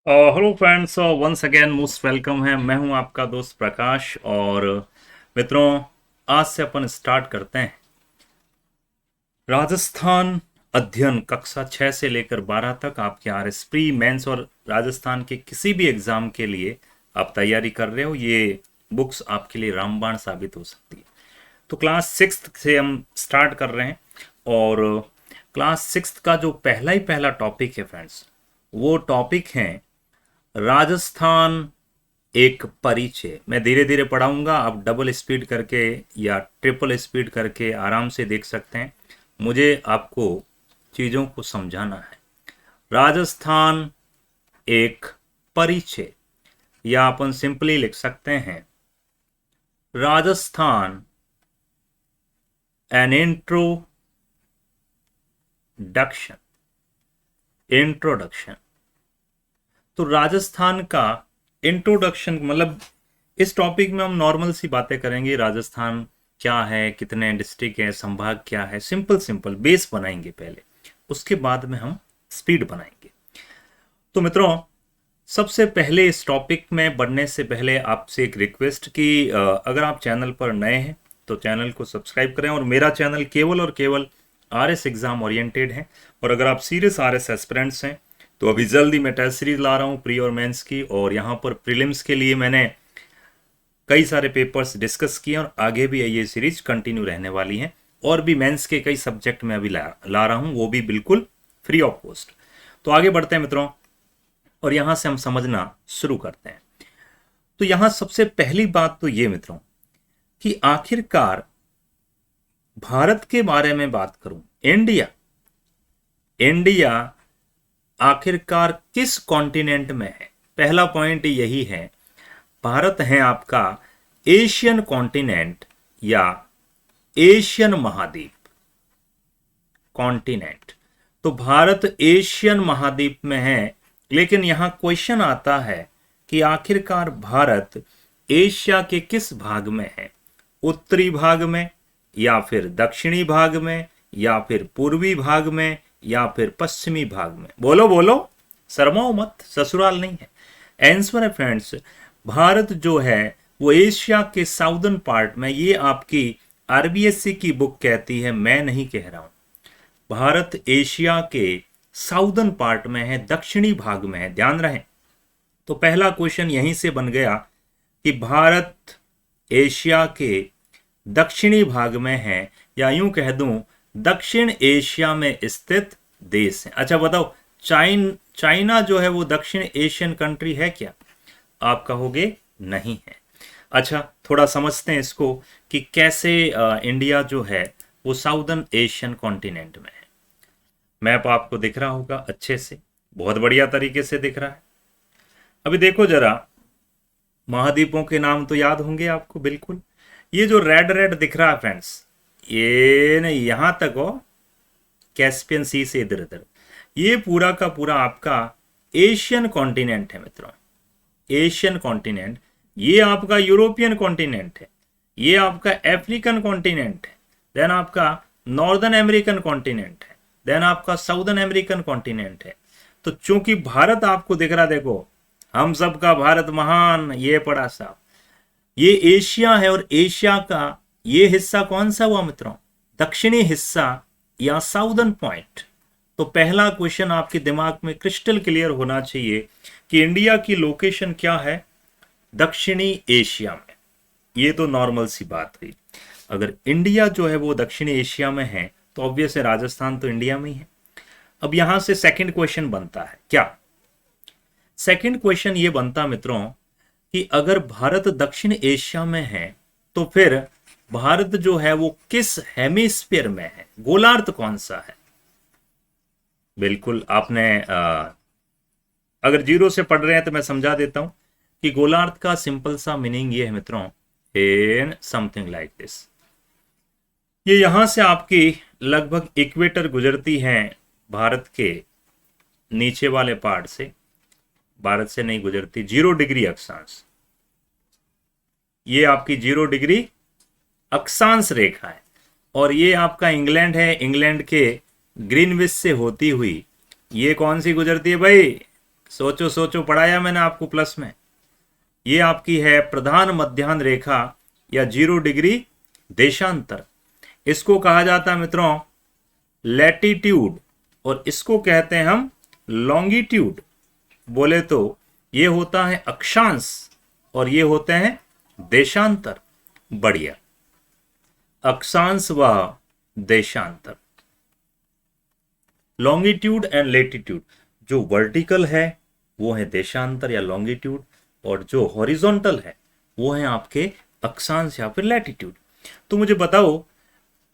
Hello friends, once again most welcome है। मैं हूं आपका दोस्त प्रकाश। और मित्रों, आज से अपन स्टार्ट करते हैं राजस्थान अध्ययन कक्षा 6 से लेकर 12 तक। आपके आरएस प्री मेंस और राजस्थान के किसी भी एग्जाम के लिए आप तैयारी कर रहे हो, ये बुक्स आपके लिए रामबाण साबित हो सकती है। तो क्लास 6 से हम स्टार्ट कर रहे हैं। और क्लास 6 का जो पहला ही पहला टॉपिक है फ्रेंड्स, वो टॉपिक है राजस्थान एक परिचय। मैं धीरे धीरे पढ़ाऊंगा, आप डबल स्पीड करके या ट्रिपल स्पीड करके आराम से देख सकते हैं। मुझे आपको चीज़ों को समझाना है। राजस्थान एक परिचय, या अपन सिंपली लिख सकते हैं राजस्थान एन इंट्रोडक्शन। तो राजस्थान का इंट्रोडक्शन मतलब इस टॉपिक में हम नॉर्मल सी बातें करेंगे। राजस्थान क्या है, कितने डिस्ट्रिक्ट है, संभाग क्या है, सिंपल सिंपल बेस बनाएंगे पहले, उसके बाद में हम स्पीड बनाएंगे। तो मित्रों, सबसे पहले इस टॉपिक में बढ़ने से पहले आपसे एक रिक्वेस्ट कि अगर आप चैनल पर नए हैं तो चैनल को सब्सक्राइब करें। और मेरा चैनल केवल और केवल आरएस एग्जाम ओरिएंटेड है। और अगर आप सीरियस आरएस एस्पिरेंट्स हैं तो अभी जल्दी मैं टेस्ट सीरीज ला रहा हूँ प्री और मेंस की। और यहाँ पर प्रीलिम्स के लिए मैंने कई सारे पेपर्स डिस्कस किए और आगे भी ये सीरीज कंटिन्यू रहने वाली है। और भी मेंस के कई सब्जेक्ट में अभी ला रहा हूँ, वो भी बिल्कुल फ्री ऑफ कॉस्ट। तो आगे बढ़ते हैं मित्रों, और यहां से हम समझना शुरू करते हैं। तो यहां सबसे पहली बात तो ये मित्रों कि आखिरकार भारत के बारे में बात करूं, इंडिया इंडिया आखिरकार किस कॉन्टिनेंट में है। पहला पॉइंट यही है, भारत है आपका एशियन कॉन्टिनेंट या एशियन महाद्वीप कॉन्टिनेंट। तो भारत एशियन महाद्वीप में है। लेकिन यहां क्वेश्चन आता है कि आखिरकार भारत एशिया के किस भाग में है, उत्तरी भाग में या फिर दक्षिणी भाग में या फिर पूर्वी भाग में या फिर पश्चिमी भाग में। बोलो बोलो, शर्माओ मत, ससुराल नहीं है। आंसर है फ्रेंड्स, भारत जो है वो एशिया के साउदर्न पार्ट में। ये आपकी आरबीएससी की बुक कहती है, मैं नहीं कह रहा हूं। भारत एशिया के साउदर्न पार्ट में है, दक्षिणी भाग में है, ध्यान रहे। तो पहला क्वेश्चन यहीं से बन गया कि भारत एशिया के दक्षिणी भाग में है, या यूं कह दूं दक्षिण एशिया में स्थित देश है। अच्छा बताओ, चाइना जो है वो दक्षिण एशियन कंट्री है क्या? आप कहोगे नहीं है। अच्छा, थोड़ा समझते हैं इसको कि कैसे इंडिया जो है वो साउदर्न एशियन कॉन्टिनेंट में है। मैप आपको दिख रहा होगा अच्छे से, बहुत बढ़िया तरीके से दिख रहा है। अभी देखो जरा, महाद्वीपों के नाम तो याद होंगे आपको बिल्कुल। ये जो रेड रेड दिख रहा है फ्रेंड्स, ये नहीं, यहां तक हो, कैस्पियन सी से इधर उधर, ये पूरा का पूरा आपका एशियन कॉन्टिनेंट है मित्रों। एशियन कॉन्टिनेंट, ये आपका यूरोपियन कॉन्टिनेंट है, ये आपका अफ्रीकन कॉन्टिनेंट है, देन आपका नॉर्दर्न अमेरिकन कॉन्टिनेंट है, देन आपका साउदर्न अमेरिकन कॉन्टिनेंट है। तो चूंकि भारत आपको दिख रहा, देखो, हम सबका भारत महान, ये पड़ा साहब, ये एशिया है। और एशिया का ये हिस्सा कौन सा हुआ मित्रों? दक्षिणी हिस्सा या साउदर्न पॉइंट। तो पहला क्वेश्चन आपके दिमाग में क्रिस्टल क्लियर होना चाहिए कि इंडिया की लोकेशन क्या है, दक्षिणी एशिया में। ये तो नॉर्मल सी बात हुई। अगर इंडिया जो है वो दक्षिणी एशिया में है तो ऑब्वियस है राजस्थान तो इंडिया में ही है। अब यहां से सेकंड क्वेश्चन बनता है क्या? सेकंड क्वेश्चन ये बनता मित्रों कि अगर भारत दक्षिण एशिया में है तो फिर भारत जो है वो किस हेमिस्फीयर में है, गोलार्ध कौन सा है? बिल्कुल आपने अगर जीरो से पढ़ रहे हैं तो मैं समझा देता हूं कि गोलार्ध का सिंपल सा मीनिंग ये है मित्रों, इन समथिंग लाइक दिस। ये यहां से आपकी लगभग इक्वेटर गुजरती है भारत के नीचे वाले पार्ट से, भारत से नहीं गुजरती, 0 डिग्री अक्षांश। ये आपकी 0 डिग्री अक्षांश रेखा है। और ये आपका इंग्लैंड है, इंग्लैंड के ग्रीनविच से होती हुई ये कौन सी गुजरती है भाई? सोचो सोचो, पढ़ाया मैंने आपको प्लस में। ये आपकी है प्रधान मध्याह्न रेखा या 0 डिग्री देशांतर। इसको कहा जाता है मित्रों लैटिट्यूड, और इसको कहते हैं हम लॉन्गिट्यूड। बोले तो ये होता है अक्षांश और ये होते हैं देशांतर। बढ़िया, अक्षांश व देशांतर। लॉन्गिट्यूड एंड लैटिट्यूड, जो वर्टिकल है वो है देशांतर या लॉन्गिट्यूड, और जो हॉरिजॉन्टल है वो है आपके अक्षांश या फिर लैटिट्यूड। तो मुझे बताओ,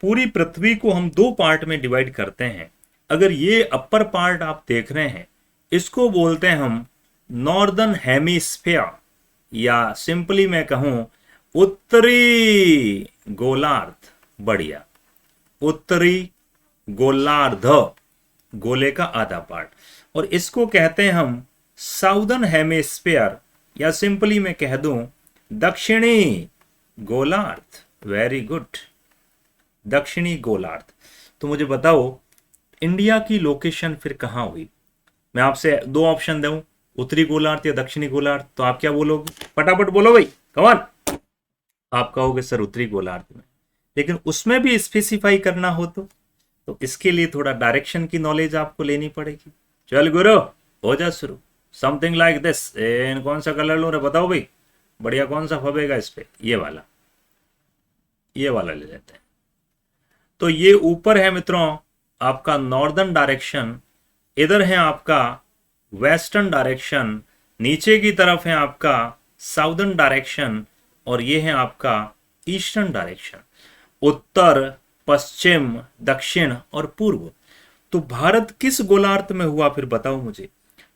पूरी पृथ्वी को हम 2 पार्ट में डिवाइड करते हैं। अगर ये अपर पार्ट आप देख रहे हैं, इसको बोलते हैं हम नॉर्दर्न हेमिस्फीयर, या सिंपली मैं कहूं उत्तरी गोलार्ध। बढ़िया, उत्तरी गोलार्ध, गोले का आधा पार्ट। और इसको कहते हैं हम साउदर्न हेमिस्फीयर, या सिंपली मैं कह दूं दक्षिणी गोलार्ध। वेरी गुड, दक्षिणी गोलार्ध। तो मुझे बताओ इंडिया की लोकेशन फिर कहां हुई? मैं आपसे 2 ऑप्शन दूं, उत्तरी गोलार्ध या दक्षिणी गोलार्ध, तो आप क्या बोलोगे? फटाफट बोलो भाई, कमान। आप कहोगे सर उत्तरी गोलार्ध में, लेकिन उसमें भी स्पेसिफाई करना हो तो इसके लिए थोड़ा डायरेक्शन की नॉलेज आपको लेनी पड़ेगी। चल गुरु, हो जा शुरू। Something like this. कौन सा कलर लूं रे, बताओ भाई, बढ़िया कौन सा फबेगा इस पे? ये वाला ले लेते हैं। तो ये ऊपर है मित्रों आपका नॉर्दर्न डायरेक्शन, इधर है आपका वेस्टर्न डायरेक्शन, नीचे की तरफ है आपका साउदर्न डायरेक्शन, और ये है आपका ईस्टर्न डायरेक्शन। उत्तर, पश्चिम, दक्षिण और पूर्व। तो भारत किस गोलार्ध में हुआ फिर बताओ मुझे?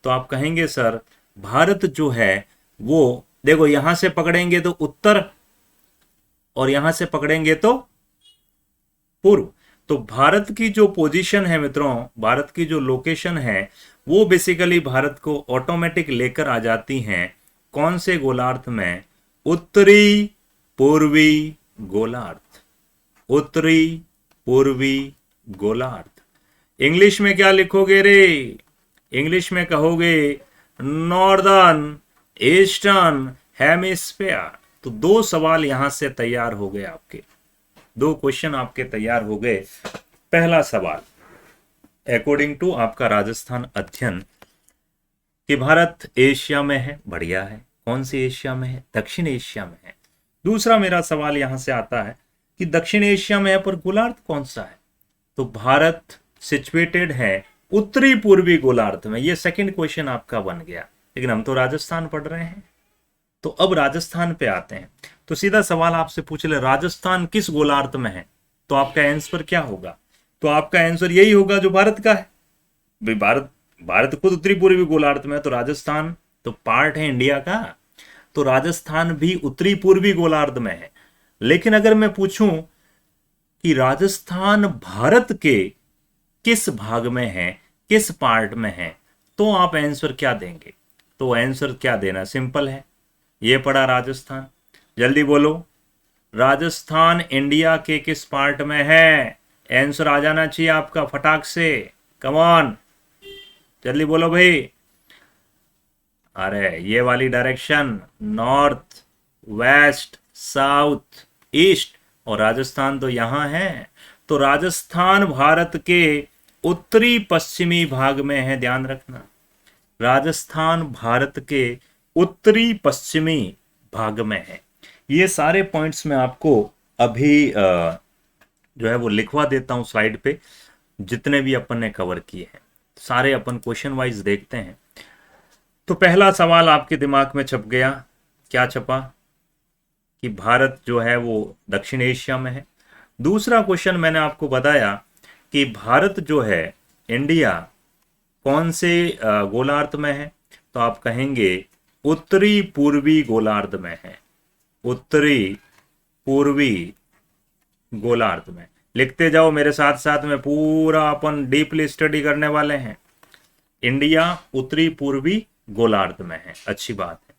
तो आप कहेंगे सर भारत जो है वो, देखो यहां से पकड़ेंगे तो उत्तर और यहां से पकड़ेंगे तो पूर्व। तो भारत की जो पोजीशन है मित्रों, भारत की जो लोकेशन है, वो बेसिकली भारत को ऑटोमेटिक लेकर आ जाती हैं कौन से गोलार्ध में? उत्तरी पूर्वी गोलार्ध। उत्तरी पूर्वी गोलार्ध। इंग्लिश में क्या लिखोगे रे? इंग्लिश में कहोगे नॉर्दर्न ईस्टर्न हेमिस्फीयर। तो 2 सवाल यहां से तैयार हो गए आपके, 2 क्वेश्चन आपके तैयार हो गए। पहला सवाल, अकॉर्डिंग टू आपका राजस्थान अध्ययन, कि भारत एशिया में है। बढ़िया है, कौन सी एशिया में है? दक्षिण एशिया में है। दूसरा मेरा सवाल यहां से आता है कि दक्षिण एशिया में है पर गोलार्ध कौन सा है? तो भारत सिचुएटेड है उत्तरी पूर्वी गोलार्ध में। ये सेकंड क्वेश्चन आपका बन गया, लेकिन हम तो राजस्थान पढ़ रहे हैं। तो अब राजस्थान पे आते हैं। तो सीधा सवाल आपसे पूछ ले, राजस्थान किस गोलार्ध में है? तो आपका आंसर क्या होगा? तो आपका आंसर यही होगा जो भारत का है भाई। भारत खुद उत्तरी पूर्वी गोलार्ध में है, तो राजस्थान तो पार्ट है इंडिया का, तो राजस्थान भी उत्तरी पूर्वी गोलार्ध में है। लेकिन अगर मैं पूछूं कि राजस्थान भारत के किस भाग में है, किस पार्ट में है, तो आप आंसर क्या देंगे? तो आंसर क्या देना, सिंपल है, ये पड़ा राजस्थान। जल्दी बोलो, राजस्थान इंडिया के किस पार्ट में है? आंसर आ जाना चाहिए आपका फटाक से, कम ऑन, जल्दी बोलो भाई। अरे ये वाली direction, north, west, south, east, और राजस्थान तो यहां है। तो राजस्थान भारत के उत्तरी पश्चिमी भाग में है, ध्यान रखना। राजस्थान भारत के उत्तरी पश्चिमी भाग में है। ये सारे पॉइंट्स मैं आपको अभी जो है वो लिखवा देता हूं स्लाइड पे, जितने भी अपन ने कवर किए हैं सारे अपन क्वेश्चन वाइज देखते हैं। तो पहला सवाल आपके दिमाग में छप गया, क्या छपा? कि भारत जो है वो दक्षिण एशिया में है। दूसरा क्वेश्चन मैंने आपको बताया कि भारत जो है, इंडिया कौन से गोलार्ध में है? तो आप कहेंगे उत्तरी पूर्वी गोलार्ध में है। उत्तरी पूर्वी गोलार्ध में। लिखते जाओ मेरे साथ साथ में, पूरा अपन डीपली स्टडी करने वाले हैं। इंडिया उत्तरी पूर्वी गोलार्ध में है, अच्छी बात है।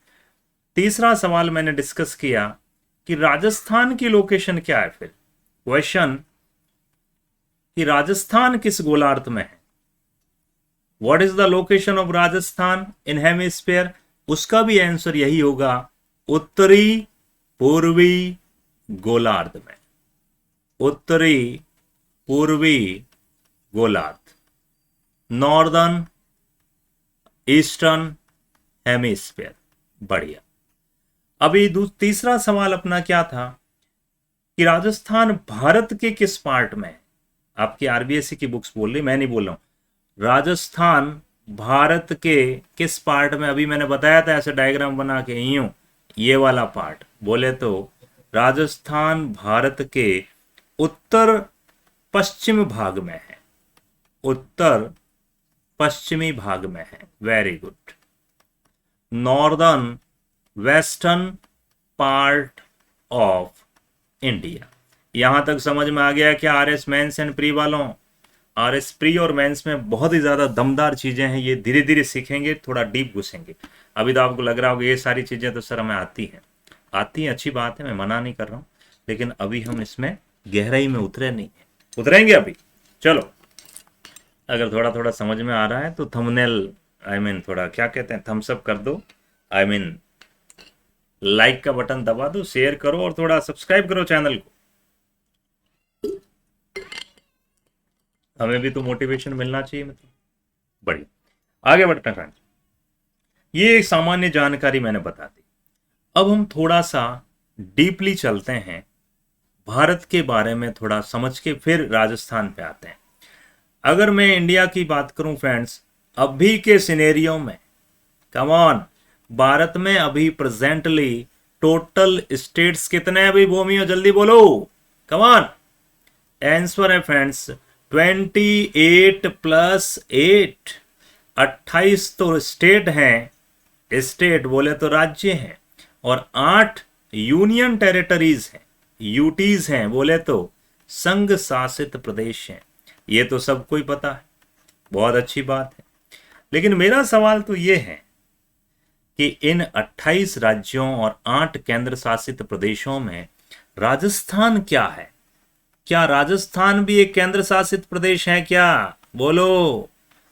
तीसरा सवाल मैंने डिस्कस किया कि राजस्थान की लोकेशन क्या है। फिर क्वेश्चन कि राजस्थान किस गोलार्ध में है? What is the location of Rajasthan in hemisphere? उसका भी आंसर यही होगा, उत्तरी पूर्वी गोलार्ध में, उत्तरी पूर्वी गोलार्ध, नॉर्दर्न ईस्टर्न हेमिस्फीयर। बढ़िया। अभी तीसरा सवाल अपना क्या था कि राजस्थान भारत के किस पार्ट में है? आपकी आरबीएससी की बुक्स बोल रही, मैं नहीं बोल रहा हूं। राजस्थान भारत के किस पार्ट में? अभी मैंने बताया था ऐसे डायग्राम बना के, यूं ये वाला पार्ट बोले तो राजस्थान भारत के उत्तर पश्चिम भाग में है, उत्तर पश्चिमी भाग में है। Very good. Northern western part of India. यहां तक समझ में आ गया क्या आरएस मेंस एंड प्री वालों? आरएस प्री और मेंस में बहुत ही ज्यादा दमदार चीजें हैं, ये धीरे धीरे सीखेंगे, थोड़ा डीप घुसेंगे। अभी तो आपको लग रहा होगा ये सारी चीजें तो सर हमें आती हैं, आती हैं, अच्छी बात है, मैं मना नहीं कर रहा हूं, लेकिन अभी हम इसमें गहराई में उतरे नहीं है, उतरेंगे अभी। चलो, अगर थोड़ा थोड़ा समझ में आ रहा है तो थंबनेल थोड़ा क्या कहते हैं, थम्स अप कर दो, लाइक का बटन दबा दो, शेयर करो और थोड़ा सब्सक्राइब करो चैनल को। हमें भी तो मोटिवेशन मिलना चाहिए, मतलब बढ़िया। आगे बढ़ते हैं फ्रेंड्स, ये एक सामान्य जानकारी मैंने बता दी। अब हम थोड़ा सा डीपली चलते हैं, भारत के बारे में थोड़ा समझ के फिर राजस्थान पे आते हैं। अगर मैं इंडिया की बात करूं फ्रेंड्स, अभी के सिनेरियो में, कम ऑन, भारत में अभी प्रेजेंटली टोटल स्टेट्स कितने हैं? अभी भूमियो जल्दी बोलो, कम ऑन। आंसर है फ्रेंड्स 28 + 8, 28 तो स्टेट हैं, स्टेट बोले तो राज्य हैं, और 8 यूनियन टेरिटरीज हैं, यूटीज हैं, बोले तो संघ शासित प्रदेश हैं। ये तो सबको ही पता है, बहुत अच्छी बात है। लेकिन मेरा सवाल तो ये है कि इन 28 राज्यों और 8 केंद्र शासित प्रदेशों में राजस्थान क्या है? क्या राजस्थान भी एक केंद्र शासित प्रदेश है क्या? बोलो,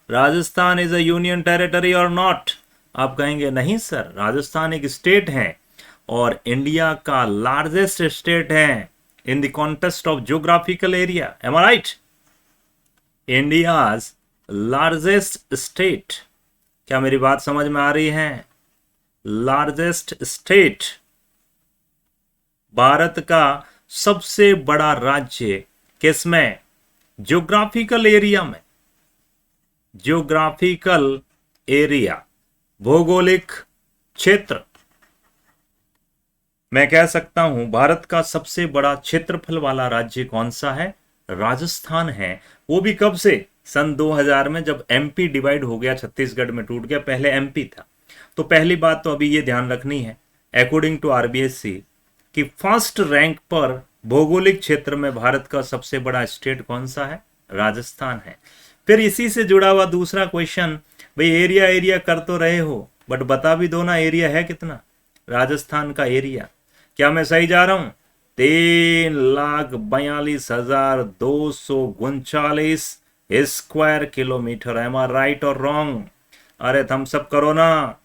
Rajasthan is a union territory और नॉट? आप कहेंगे नहीं सर, राजस्थान एक स्टेट है और इंडिया का लार्जेस्ट स्टेट है in the context of geographical area. Am I right? India's largest state. क्या मेरी बात समझ में आ रही है? लार्जेस्ट स्टेट, भारत का सबसे बड़ा राज्य किसमें? ज्योग्राफिकल एरिया में, ज्योग्राफिकल एरिया, भौगोलिक क्षेत्र। मैं कह सकता हूं भारत का सबसे बड़ा क्षेत्रफल वाला राज्य कौन सा है? राजस्थान है। वो भी कब से? सन 2000 में, जब एमपी डिवाइड हो गया, छत्तीसगढ़ में टूट गया, पहले एमपी था। तो पहली बात तो अभी ये ध्यान रखनी है, अकॉर्डिंग टू आरबीएससी, कि फर्स्ट रैंक पर भौगोलिक क्षेत्र में भारत का सबसे बड़ा स्टेट कौन सा है? राजस्थान है। फिर इसी से जुड़ा हुआ दूसरा क्वेश्चन, भाई एरिया एरिया कर तो रहे हो, बट बता भी दो ना एरिया है कितना राजस्थान का एरिया। क्या मैं सही जा रहा हूं? 3,42,239 square kilometre. Am are right और रॉन्ग? अरे थम्स अप करो ना।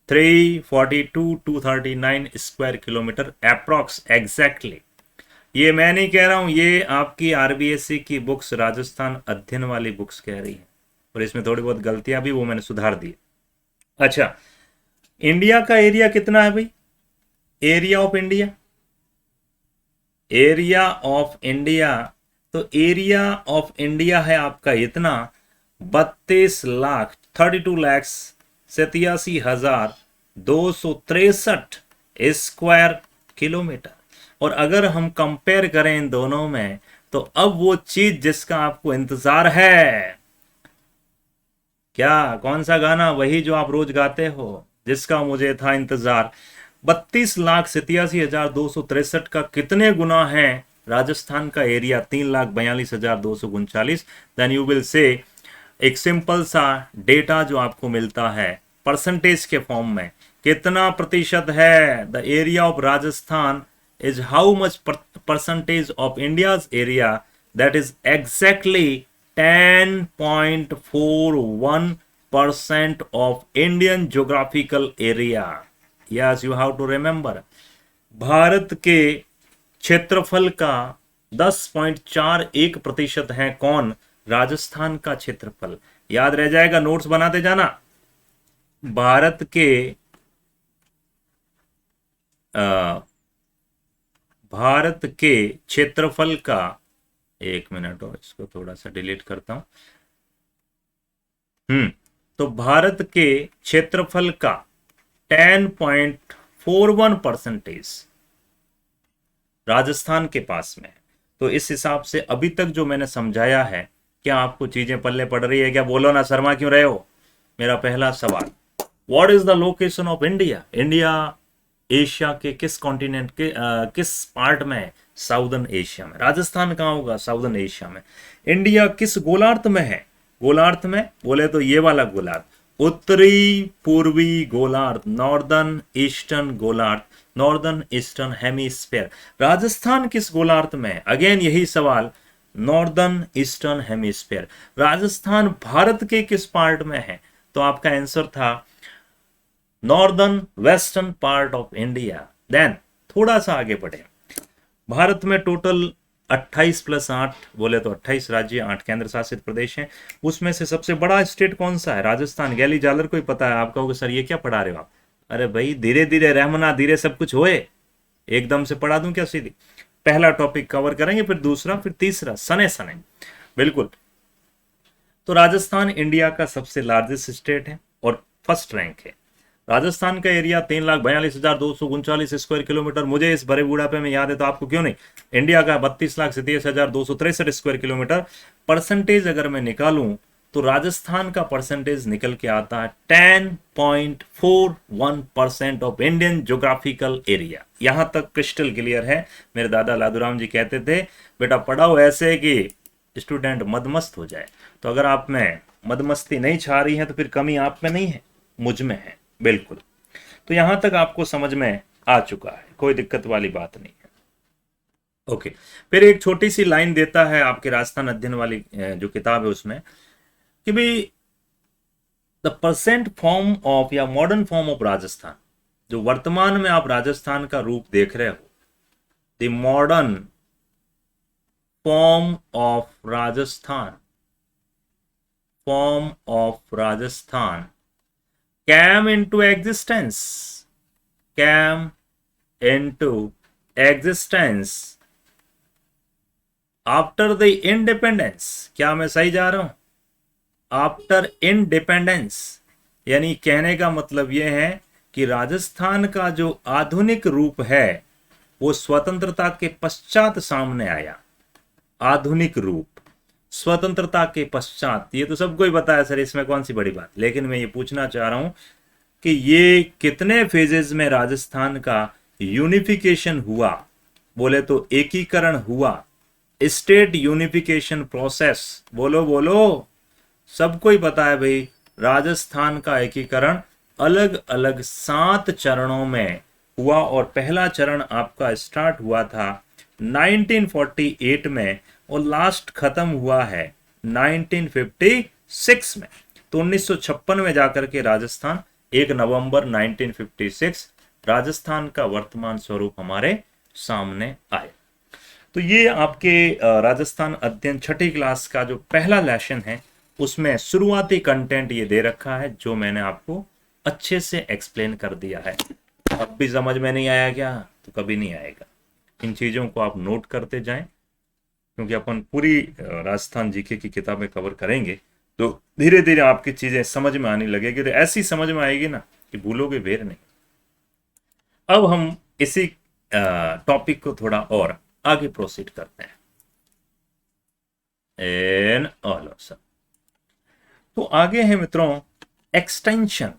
342,239 स्क्वायर किलोमीटर अप्रॉक्स, एग्जैक्टली। ये मैं नहीं कह रहा हूं, ये आपकी आरबीएससी की बुक्स, राजस्थान अध्ययन वाली बुक्स कह रही हैं, और इसमें थोड़ी बहुत गलतियां भी वो मैंने सुधार दी। अच्छा, इंडिया का एरिया कितना है भाई? Area of India, area of India, तो एरिया ऑफ इंडिया है आपका इतना 32,87,263 स्क्वायर किलोमीटर। और अगर हम कंपेयर करें इन दोनों में, तो अब वो चीज जिसका आपको इंतजार है, क्या, कौन सा गाना? वही जो आप रोज गाते हो, जिसका मुझे था इंतजार। 32,87,263 का कितने गुना है राजस्थान का area? 3,42,239। Then you will say, एक सिंपल सा डेटा जो आपको मिलता है परसेंटेज के फॉर्म में, कितना प्रतिशत है? The area of Rajasthan is how much percentage of India's area, that is exactly 10.41% of Indian geographical area. Yes, you have to remember. Bharat के क्षेत्रफल का 10.41% है कौन? राजस्थान का क्षेत्रफल। याद रह जाएगा, नोट्स बनाते जाना। भारत के क्षेत्रफल का, एक मिनट और इसको थोड़ा सा डिलीट करता हूं। तो भारत के क्षेत्रफल का 10.41% राजस्थान के पास में है। तो इस हिसाब से अभी तक जो मैंने समझाया है, क्या आपको चीजें पल्ले पड़ रही है क्या? बोलो ना, शर्मा क्यों रहे हो? मेरा पहला सवाल, what is the location of India? India Asia के किस कॉन्टिनेंट के किस पार्ट में है? साउदर्न एशिया में। राजस्थान कहाँ होगा? साउदर्न एशिया में। इंडिया किस गोलार्ध में है? गोलार्ध में बोले तो ये वाला गोलार्ध, उत्तरी पूर्वी गोलार्ध, नॉर्दर्न ईस्टर्न गोलार्ध, नॉर्दर्न ईस्टर्न हेमिस्फीयर। राजस्थान किस गोलार्ध में है? अगेन यही सवाल, northern eastern hemisphere. Rajasthan Bharat के किस पार्ट में है? तो आपका आंसर था northern western part of India. Then थोड़ा सा आगे बढ़े। भारत में टोटल 28 + 8 बोले तो 28 राज्य, 8 केंद्र शासित प्रदेश हैं। उसमें से सबसे बड़ा स्टेट कौन सा है? राजस्थान। गैली जालर को ही पता है। आप कहोगे सर ये क्या पढ़ा रहे हो आप? अरे भाई धीरे धीरे रहमना, धीरे सब कुछ होए, एकदम से पढ़ा दूं क्या सीधी? पहला टॉपिक कवर करेंगे, फिर दूसरा, फिर तीसरा, सने सने। बिल्कुल। तो राजस्थान इंडिया का सबसे लार्जेस्ट स्टेट है और फर्स्ट रैंक है। राजस्थान का एरिया 3,42,239 स्क्वायर किलोमीटर। मुझे इस बड़े बुढ़ापे में याद है, तो आपको क्यों नहीं? इंडिया का 32,27,263 स्क्वायर किलोमीटर। परसेंटेज अगर मैं निकालूं तो राजस्थान का परसेंटेज निकल के आता है 10.41% ऑफ इंडियन ज्योग्राफिकल एरिया। यहां तक क्रिस्टल क्लियर है। मेरे दादा लादूराम जी कहते थे, बेटा पढ़ाओ ऐसे कि स्टूडेंट मदमस्त हो जाए। तो अगर आप में मदमस्ती नहीं छा रही है तो फिर कमी आप में नहीं है, मुझ में है। बिल्कुल। तो यहां तक आपको समझ में आ चुका है, कोई दिक्कत वाली बात नहीं है। ओके। फिर एक छोटी सी लाइन देता है आपके राजस्थान अध्ययन वाली जो किताब है उसमें, कि भाई द परसेंट फॉर्म ऑफ या मॉडर्न फॉर्म ऑफ राजस्थान, जो वर्तमान में आप राजस्थान का रूप देख रहे हो, the modern form of Rajasthan, came into existence after the independence। क्या मैं सही जा रहा हूं? आफ्टर इंडिपेंडेंस, यानी कहने का मतलब यह है कि राजस्थान का जो आधुनिक रूप है वो स्वतंत्रता के पश्चात सामने आया। आधुनिक रूप स्वतंत्रता के पश्चात, ये तो सबको ही पता है सर, इसमें कौन सी बड़ी बात। लेकिन मैं ये पूछना चाह रहा हूं कि ये कितने फेजेस में राजस्थान का यूनिफिकेशन हुआ? बोले तो एकीकरण हुआ, स्टेट यूनिफिकेशन प्रोसेस। बोलो बोलो, सबको ही पता है भाई, राजस्थान का एकीकरण अलग अलग 7 चरणों में हुआ और पहला चरण आपका स्टार्ट हुआ था 1948 में और लास्ट खत्म हुआ है 1956 में। तो 1956 में जाकर के राजस्थान 1 नवंबर 1956 राजस्थान का वर्तमान स्वरूप हमारे सामने आए। तो ये आपके राजस्थान अध्ययन छठी क्लास का जो पहला लेसन है उसमें शुरुआती कंटेंट ये दे रखा है, जो मैंने आपको अच्छे से एक्सप्लेन कर दिया है। अब भी समझ में नहीं आया क्या? तो कभी नहीं आएगा। इन चीजों को आप नोट करते जाएं, क्योंकि अपन पूरी राजस्थान जीके की किताबें कवर करेंगे तो धीरे धीरे आपकी चीजें समझ में आने लगेगी। तो ऐसी समझ में आएगी ना कि भूलोगे बेर नहीं। अब हम इसी टॉपिक को थोड़ा और आगे प्रोसीड करते हैं। एन ऑल ऑफ तो आगे है मित्रों एक्सटेंशन,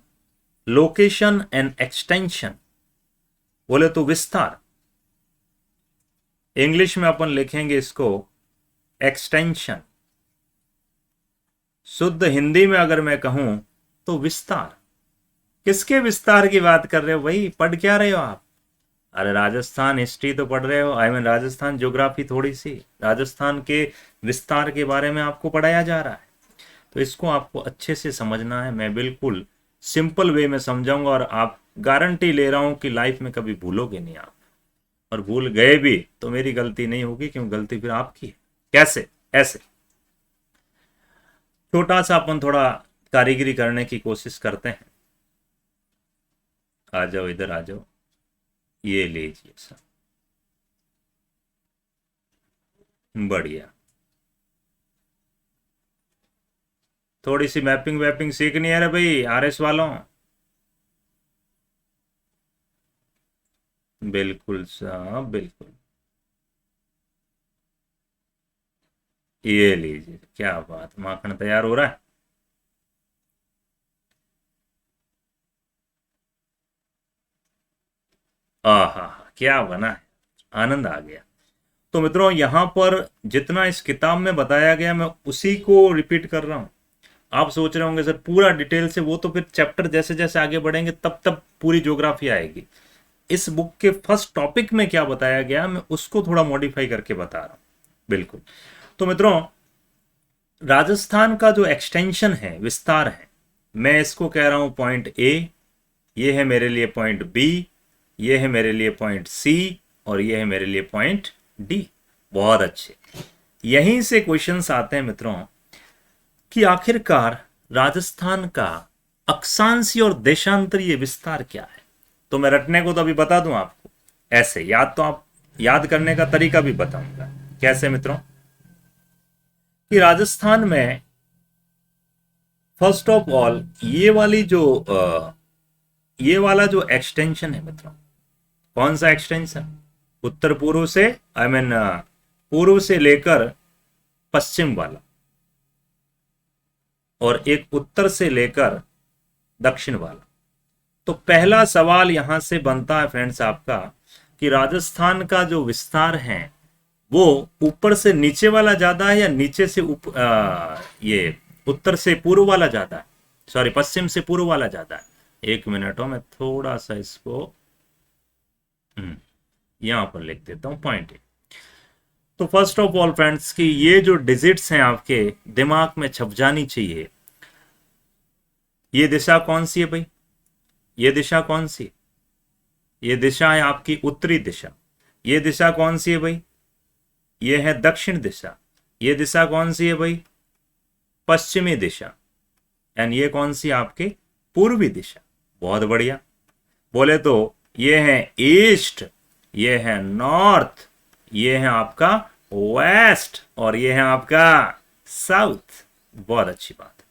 लोकेशन एंड एक्सटेंशन, बोले तो विस्तार। इंग्लिश में अपन लिखेंगे इसको एक्सटेंशन, शुद्ध हिंदी में अगर मैं कहूं तो विस्तार। किसके विस्तार की बात कर रहे हो भाई? पढ़ क्या रहे हो आप? अरे राजस्थान हिस्ट्री तो पढ़ रहे हो, आई मीन राजस्थान ज्योग्राफी, थोड़ी सी राजस्थान के विस्तार के बारे में आपको पढ़ाया जा रहा है। तो इसको आपको अच्छे से समझना है। मैं बिल्कुल सिंपल वे में समझाऊंगा और आप गारंटी ले रहा हूं कि लाइफ में कभी भूलोगे नहीं आप, और भूल गए भी तो मेरी गलती नहीं होगी, क्यों गलती फिर आपकी है। कैसे? ऐसे छोटा सा अपन थोड़ा कारीगरी करने की कोशिश करते हैं। आ जाओ, इधर आ जाओ, ये लीजिए सर, बढ़िया। थोड़ी सी मैपिंग वैपिंग सीखनी है रे भाई आरएस वालों। बिल्कुल साहब बिल्कुल। ये लीजिए, क्या बात, माखन तैयार हो रहा है। आहा, क्या बना है, आनंद आ गया। तो मित्रों यहाँ पर जितना इस किताब में बताया गया मैं उसी को रिपीट कर रहा हूँ। आप सोच रहे होंगे सर पूरा डिटेल से, वो तो फिर चैप्टर जैसे जैसे आगे बढ़ेंगे तब तब पूरी ज्योग्राफी आएगी। इस बुक के फर्स्ट टॉपिक में क्या बताया गया मैं उसको थोड़ा मॉडिफाई करके बता रहा हूँ। बिल्कुल। तो मित्रों राजस्थान का जो एक्सटेंशन है, विस्तार है, मैं इसको कह रहा हूं पॉइंट ए, ये है मेरे लिए पॉइंट बी, ये है मेरे लिए पॉइंट सी, और ये है मेरे लिए पॉइंट डी। बहुत अच्छे। यहीं से क्वेश्चंस आते हैं मित्रों कि आखिरकार राजस्थान का अक्षांशीय और देशांतरीय विस्तार क्या है। तो मैं रटने को तो अभी बता दूं आपको, ऐसे याद तो आप याद करने का तरीका भी बताऊंगा। कैसे मित्रों कि राजस्थान में फर्स्ट ऑफ ऑल ये वाला जो एक्सटेंशन है मित्रों, कौन सा एक्सटेंशन, उत्तर पूर्व से आई मीन पूर्व से लेकर पश्चिम वाला, और एक उत्तर से लेकर दक्षिण वाला। तो पहला सवाल यहां से बनता है फ्रेंड्स आपका कि राजस्थान का जो विस्तार है वो ऊपर से नीचे वाला ज्यादा है या नीचे से ये उत्तर से पूर्व वाला ज्यादा है, सॉरी पश्चिम से पूर्व वाला ज्यादा है। एक मिनट हो, मैं थोड़ा सा इसको यहां पर लिख देता हूं पॉइंट ए। तो फर्स्ट ऑफ ऑल फ्रेंड्स कि ये जो डिजिट्स हैं आपके दिमाग में छप जानी चाहिए। ये दिशा कौन सी है भाई, ये दिशा कौन सी, ये दिशा है आपकी उत्तरी दिशा। ये दिशा कौन सी है भाई, ये है दक्षिण दिशा। ये दिशा कौन सी है भाई, पश्चिमी दिशा। एंड ये कौन सी आपके, पूर्वी दिशा। बहुत बढ़िया। बोले तो ये है ईस्ट, ये है नॉर्थ, ये है आपका वेस्ट, और ये है आपका साउथ। बहुत अच्छी बात।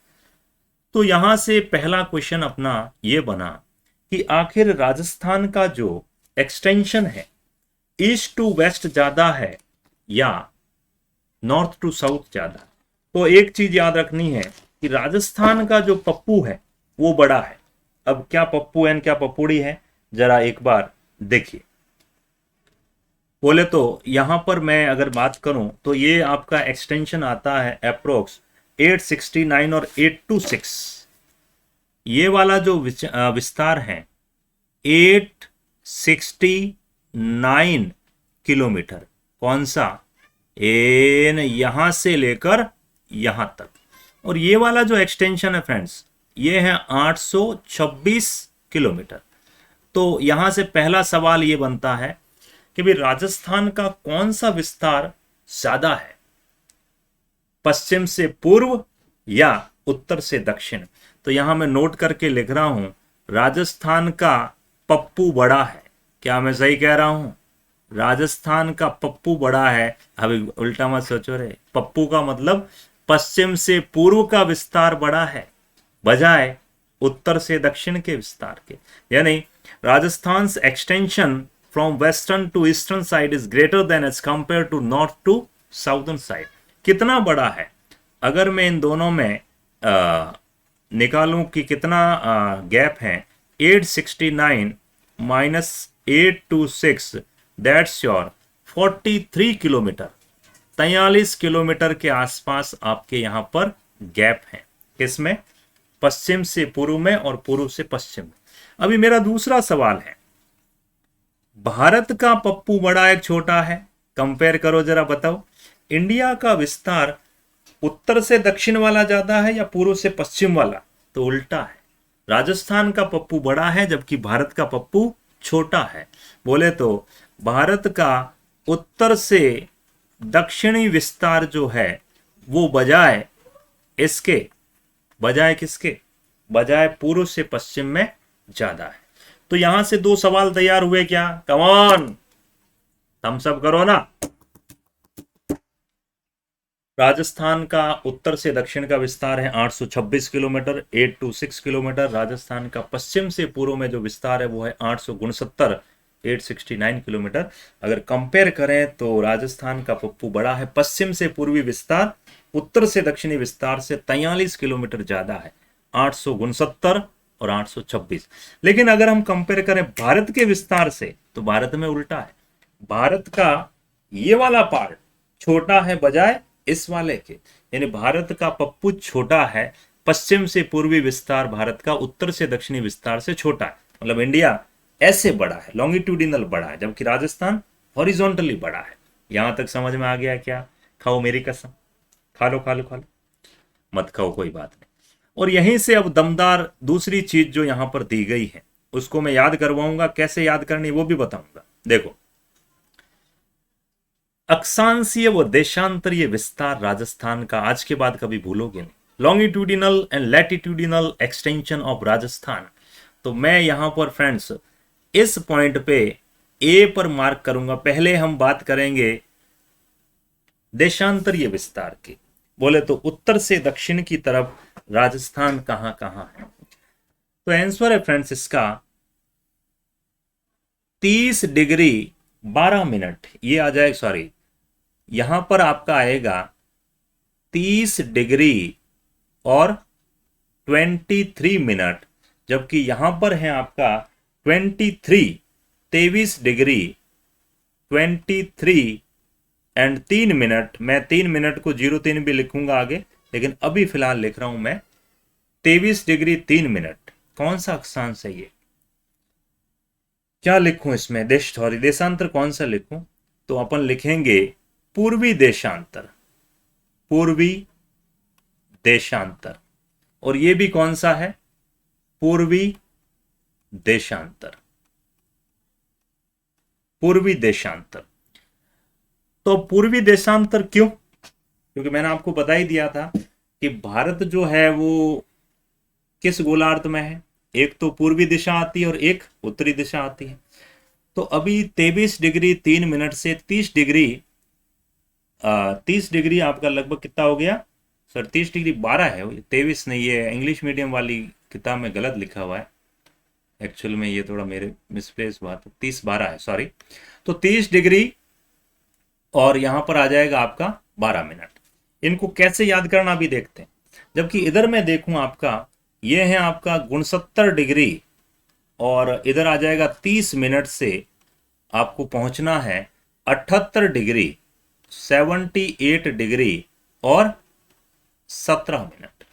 तो यहां से पहला क्वेश्चन अपना ये बना कि आखिर राजस्थान का जो एक्सटेंशन है ईस्ट टू वेस्ट ज्यादा है या नॉर्थ टू साउथ ज्यादा। तो एक चीज याद रखनी है कि राजस्थान का जो पप्पू है वो बड़ा है। अब क्या पप्पू एंड क्या पपूड़ी है, जरा एक बार देखिए। बोले तो यहां पर मैं अगर बात करूं तो ये आपका एक्सटेंशन आता है अप्रोक्स 869 और 826। ये वाला जो विस्तार है 869 किलोमीटर, कौन सा, एन यहां से लेकर यहां तक। और ये वाला जो एक्सटेंशन है फ्रेंड्स ये है 826 किलोमीटर। तो यहां से पहला सवाल ये बनता है कि भाई राजस्थान का कौन सा विस्तार ज्यादा है, पश्चिम से पूर्व या उत्तर से दक्षिण। तो यहां मैं नोट करके लिख रहा हूं राजस्थान का पप्पू बड़ा है। क्या मैं सही कह रहा हूं, राजस्थान का पप्पू बड़ा है। अभी उल्टा मत सोचो रे, पप्पू का मतलब पश्चिम से पूर्व का विस्तार बड़ा है बजाय उत्तर से दक्षिण के विस्तार के। यानी Rajasthan extension from western to eastern side is greater than as compare to north to southern side. कितना बड़ा है, अगर मैं इन दोनों में निकालूं कि कितना गैप है, 869 minus 826 that's your 43 kilometre. 43 kilometre के आसपास आपके यहां पर गैप है, किसमें, पश्चिम से पूर्व में और पूर्व से पश्चिम में। अभी मेरा दूसरा सवाल है भारत का पप्पू बड़ा है छोटा है? कंपेयर करो जरा, बताओ। इंडिया का विस्तार उत्तर से दक्षिण वाला ज्यादा है या पूर्व से पश्चिम वाला? तो उल्टा है। राजस्थान का पप्पू बड़ा है जबकि भारत का पप्पू छोटा है। बोले तो भारत का उत्तर से दक्षिणी विस्तार जो है वो बजाय इसके, बजाय किसके, बजाय पूर्व से पश्चिम में ज्यादा है। तो यहां से दो सवाल तैयार हुए क्या? कम ऑन, थम्स अप करो ना। राजस्थान का उत्तर से दक्षिण का विस्तार है 826 किलोमीटर, 826 किलोमीटर। राजस्थान का पश्चिम से पूर्व में जो विस्तार है वो है 869, 869 किलोमीटर। अगर कंपेयर करें तो राजस्थान का पप्पू बड़ा है, पश्चिम से पूर्वी विस्तार उत्तर से दक्षिणी विस्तार से 43 किलोमीटर ज्यादा है, 869 और 826। लेकिन अगर हम कंपेयर करें भारत के विस्तार से तो भारत में उल्टा है। भारत का ये वाला पार्ट छोटा है बजाय इस वाले के, यानी भारत का पप्पू छोटा है, पश्चिम से पूर्वी विस्तार भारत का उत्तर से दक्षिणी विस्तार से छोटा है। मतलब इंडिया ऐसे बड़ा है, लॉन्गिट्यूडिनल बड़ा है, जबकि राजस्थान हॉरिजॉन्टली बड़ा है। यहां तक समझ में आ गया क्या? खाओ मेरी कसम, खा लो खा लो खा लो, मत खाओ कोई बात नहीं। और यहीं से अब दमदार दूसरी चीज जो यहां पर दी गई है उसको मैं याद करवाऊंगा, कैसे याद करनी वो भी बताऊंगा। देखो, अक्षांशीय व देशांतरीय विस्तार राजस्थान का आज के बाद कभी भूलोगे नहीं। Longitudinal and latitudinal extension of Rajasthan. तो मैं यहां पर फ्रेंड्स इस पॉइंट पे ए पर मार्क करूंगा। पहले हम बात करेंगे देशांतरीय विस्तार की। बोले तो उत्तर से दक्षिण की तरफ राजस्थान कहां कहां है? तो आंसर है फ्रेंड्स इसका 30 डिग्री 12 मिनट, ये आ जाएगा, सॉरी यहां पर आपका आएगा 30 डिग्री और 23 मिनट, जबकि यहां पर है आपका 23 डिग्री 23 एंड 3 मिनट। मैं 3 मिनट को 03 भी लिखूंगा आगे, लेकिन अभी फिलहाल लिख रहा हूं मैं 23 डिग्री 3 मिनट। कौन सा अक्षांश है ये? क्या लिखूं इसमें? देशांतर कौन सा लिखूं? तो अपन लिखेंगे पूर्वी देशांतर, पूर्वी देशांतर। और ये भी कौन सा है? पूर्वी देशांतर, पूर्वी देशांतर। तो पूर्वी देशांतर क्यों? क्योंकि मैंने आपको बता ही दिया था कि भारत जो है वो किस गोलार्ध में है, एक तो पूर्वी दिशा आती है और एक उत्तरी दिशा आती है। तो अभी 23 डिग्री 3 मिनट से 30 डिग्री 30 डिग्री आपका लगभग कितना हो गया सर? 30 डिग्री 12 है, 23 नहीं, ये इंग्लिश मीडियम वाली किताब में गलत लिखा हुआ है। एक्चुअल में ये थोड़ा मेरे मिसप्लेस बात है, 30-12 है, सॉरी। तो 30 डिग्री और यहां पर आ जाएगा आपका 12 मिनट। इनको कैसे याद करना भी देखते हैं। जबकि इधर मैं देखूं आपका ये है आपका 69 डिग्री और इधर आ जाएगा 30 मिनट से आपको पहुंचना है 78 डिग्री 78 डिग्री और 17 मिनट।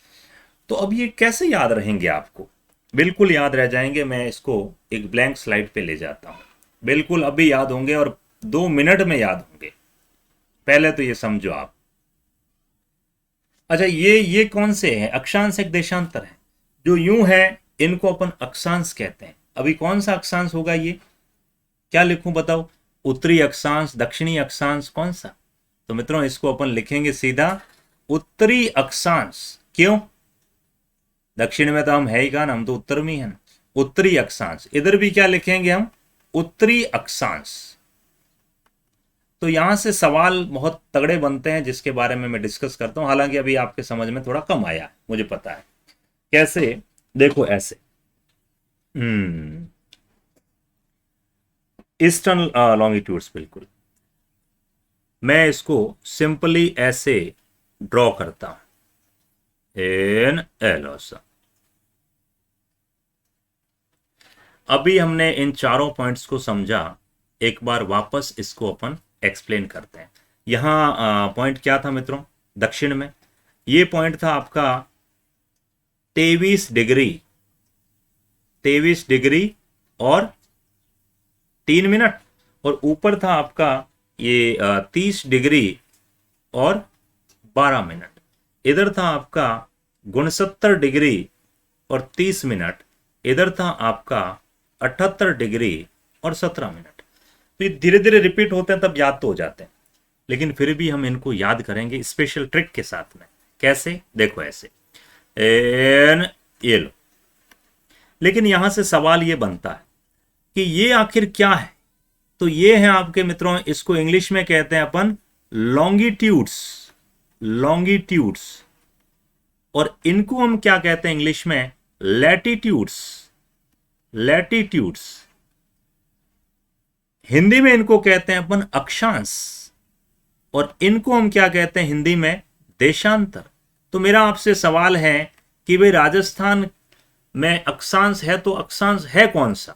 तो अब ये कैसे याद रहेंगे आपको? बिल्कुल याद रह जाएंगे। मैं इसको एक ब्लैंक स्लाइड पे ले जाता हूं, बिल्कुल अभी याद होंगे और 2 मिनट में याद होंगे। पहले तो ये समझो आप। अच्छा, ये कौन से हैं? अक्षांश एक देशांतर है। जो यूं है इनको अपन अक्षांश कहते हैं। अभी कौन सा अक्षांश होगा ये? क्या लिखूं बताओ? उत्तरी अक्षांश, दक्षिणी अक्षांश, कौन सा? तो मित्रों इसको अपन लिखेंगे सीधा उत्तरी अक्षांश। क्यों? दक्षिण में तो हम है ही कहां, हम तो उत्तर में ही है। उत्तरी अक्षांश। इधर भी क्या लिखेंगे हम? उत्तरी अक्षांश। तो यहां से सवाल बहुत तगड़े बनते हैं जिसके बारे में मैं डिस्कस करता हूं। हालांकि अभी आपके समझ में थोड़ा कम आया है, मुझे पता है। कैसे? देखो ऐसे, ईस्टर्न लॉन्गिट्यूड्स, बिल्कुल मैं इसको सिंपली ऐसे ड्रॉ करता हूं, इन एलोसा। अभी हमने इन चारों पॉइंट्स को समझा, एक बार वापस इसको अपन एक्सप्लेन करते हैं। यहां पॉइंट क्या था मित्रों? दक्षिण में ये पॉइंट था आपका 23 डिग्री, 23 डिग्री और 3 मिनट, और ऊपर था आपका ये 30 डिग्री और 12 मिनट। इधर था आपका 69 डिग्री और 30 मिनट। इधर था आपका 78 डिग्री और 17 मिनट। तो ये धीरे धीरे रिपीट होते हैं, तब याद तो हो जाते हैं, लेकिन फिर भी हम इनको याद करेंगे स्पेशल ट्रिक के साथ में। कैसे? देखो ऐसे, एन, ये लो। लेकिन यहां से सवाल ये बनता है कि ये आखिर क्या है? तो ये है आपके मित्रों, इसको इंग्लिश में कहते हैं अपन लॉन्गिट्यूड्स, लॉन्गिट्यूड्स। और इनको हम क्या कहते हैं इंग्लिश में? Latitudes, latitudes. हिंदी में इनको कहते हैं अपन अक्षांश, और इनको हम क्या कहते हैं हिंदी में? देशांतर। तो मेरा आपसे सवाल है कि भाई राजस्थान में अक्षांश है, तो अक्षांश है कौन सा?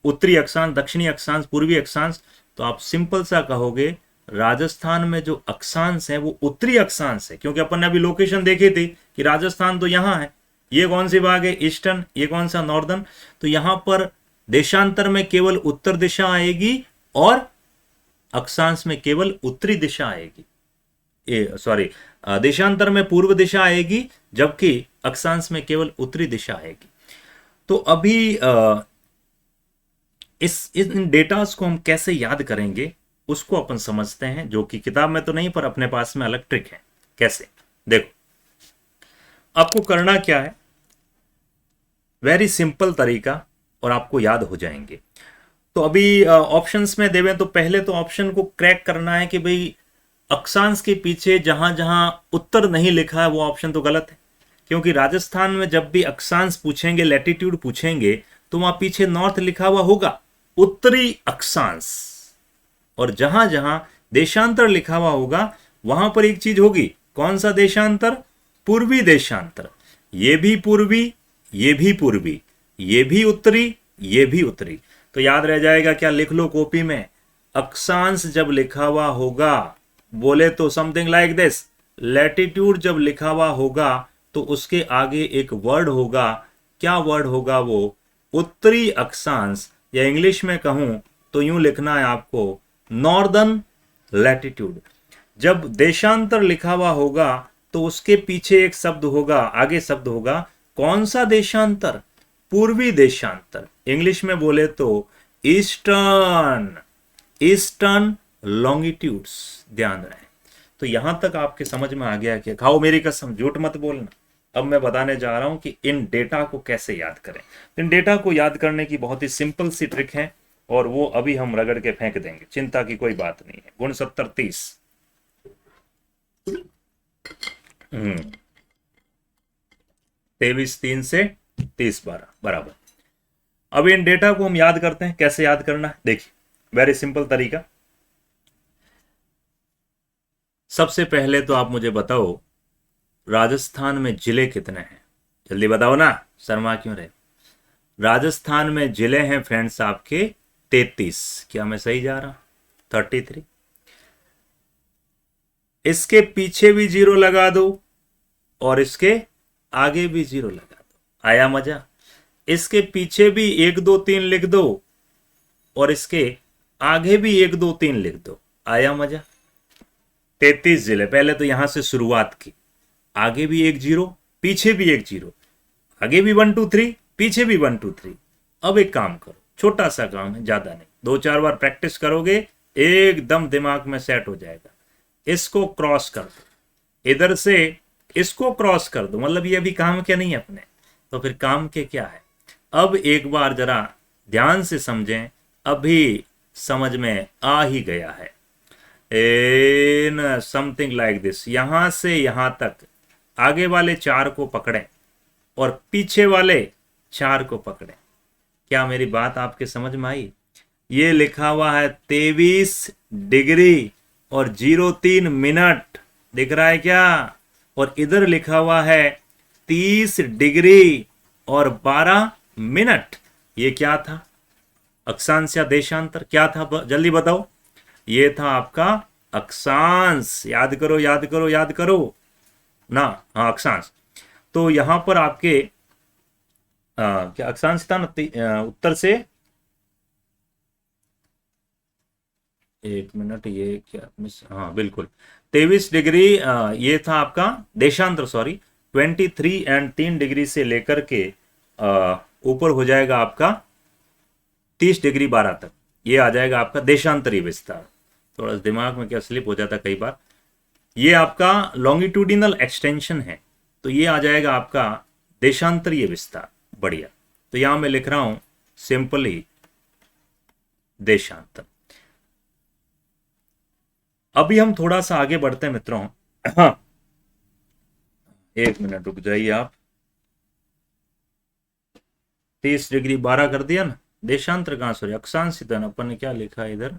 उत्तरी अक्षांश, दक्षिणी अक्षांश, पूर्वी अक्षांश? तो आप सिंपल सा कहोगे राजस्थान में जो अक्षांश है वो उत्तरी अक्षांश है, क्योंकि अपन ने अभी लोकेशन देखी थी कि राजस्थान तो यहां है। ये कौन सी भाग है? ईस्टर्न। ये कौन सा? नॉर्दर्न। तो यहां पर देशांतर में केवल उत्तर दिशा आएगी और अक्षांश में केवल उत्तरी दिशा आएगी। सॉरी, देशांतर में पूर्व दिशा आएगी, जबकि अक्षांश में केवल उत्तरी दिशा आएगी। तो अभी इन डेटास को हम कैसे याद करेंगे उसको अपन समझते हैं, जो कि किताब में तो नहीं पर अपने पास में अलग ट्रिक है। कैसे? देखो, आपको करना क्या है, वेरी सिंपल तरीका, और आपको याद हो जाएंगे। तो अभी ऑप्शंस में देवें तो पहले तो ऑप्शन को क्रैक करना है कि भाई अक्षांश के पीछे जहां जहां उत्तर नहीं लिखा है वो ऑप्शन तो गलत है, क्योंकि राजस्थान में जब भी अक्षांश पूछेंगे, लैटिट्यूड पूछेंगे, तो वहां पीछे नॉर्थ लिखा हुआ होगा, उत्तरी अक्षांश। और जहां जहां देशांतर लिखा हुआ होगा वहां पर एक चीज होगी, कौन सा देशांतर? पूर्वी देशांतर। ये भी पूर्वी, ये भी पूर्वी, ये भी उत्तरी, ये भी उत्तरी। तो याद रह जाएगा क्या? लिख लो कॉपी में, अक्षांश जब लिखा हुआ होगा, बोले तो समथिंग लाइक दिस, लैटिट्यूड जब लिखा हुआ होगा तो उसके आगे एक वर्ड होगा। क्या वर्ड होगा वो? उत्तरी अक्षांश, या इंग्लिश में कहूं तो यूं लिखना है आपको, नॉर्दर्न लैटिट्यूड। जब देशांतर लिखा हुआ होगा तो उसके पीछे एक शब्द होगा, आगे शब्द होगा, कौन सा देशांतर? पूर्वी देशांतर। इंग्लिश में बोले तो ईस्टर्न, ईस्टर्न लॉन्गिट्यूड्स। ध्यान रहे। तो यहां तक आपके समझ में आ गया कि खाओ मेरी कसम, झूठ मत बोलना। अब मैं बताने जा रहा हूं कि इन डेटा को कैसे याद करें। इन डेटा को याद करने की बहुत ही सिंपल सी ट्रिक है, और वो अभी हम रगड़ के फेंक देंगे, चिंता की कोई बात नहीं है। गुण 70 30, 23 3 से 30 12 बराबर। अब इन डेटा को हम याद करते हैं। कैसे याद करना है? देखिए, वेरी सिंपल तरीका। सबसे पहले तो आप मुझे बताओ राजस्थान में जिले कितने हैं? जल्दी बताओ ना, शर्मा क्यों रहे? राजस्थान में जिले हैं फ्रेंड्स आपके 33। क्या मैं सही जा रहा? 33। इसके पीछे भी जीरो लगा दो और इसके आगे भी जीरो लगा दो। आया मजा? इसके पीछे भी 1 2 3 लिख दो और इसके आगे भी 1 2 3 लिख दो। आया मजा? 33 जिले। पहले तो यहां से शुरुआत की, आगे भी 1 जीरो, पीछे भी 1 जीरो, आगे भी 1 2 3, पीछे भी 1 2 3। अब एक काम करो, छोटा सा काम है, ज्यादा नहीं, 2 4 बार प्रैक्टिस करोगे एकदम दिमाग में सेट हो जाएगा। इसको क्रॉस कर दो, इधर से इसको क्रॉस कर दो, मतलब ये अभी काम के नहीं अपने, तो फिर काम के क्या है? अब एक बार जरा ध्यान से समझें, अभी समझ में आ ही गया है। इन समथिंग लाइक दिस, यहां से यहां तक आगे वाले 4 को पकड़ें और पीछे वाले 4 को पकड़ें। क्या मेरी बात आपके समझ में आई? ये लिखा हुआ है 23 डिग्री और 03 मिनट, दिख रहा है क्या? और इधर लिखा हुआ है 30 डिग्री और 12 मिनट। ये क्या था? अक्षांश या देशांतर? क्या था? जल्दी बताओ। ये था आपका अक्षांश। याद करो याद करो याद करो ना। हाँ, अक्षांश। तो यहां पर आपके क्या अक्षांश था ना? उत्तर से एक मिनट, ये क्या मिस, हाँ बिल्कुल 23 डिग्री, ये था आपका देशांतर, सॉरी 23 एंड 3 डिग्री से लेकर के ऊपर हो जाएगा आपका 30 डिग्री 12 तक, ये आ जाएगा आपका देशांतरीय विस्तार। थोड़ा सा दिमाग में क्या स्लिप हो जाता कई बार। ये आपका लॉन्गिट्यूडिनल एक्सटेंशन है, तो ये आ जाएगा आपका देशांतरीय विस्तार। बढ़िया, तो यहां मैं लिख रहा हूं सिंपली देशांतर। अभी हम थोड़ा सा आगे बढ़ते हैं मित्रों। हाँ, एक मिनट रुक जाइए आप। 30 डिग्री 12 कर दिया ना, देशांतर कहां, सॉरी अक्षांश धन, अपन ने क्या लिखा है इधर।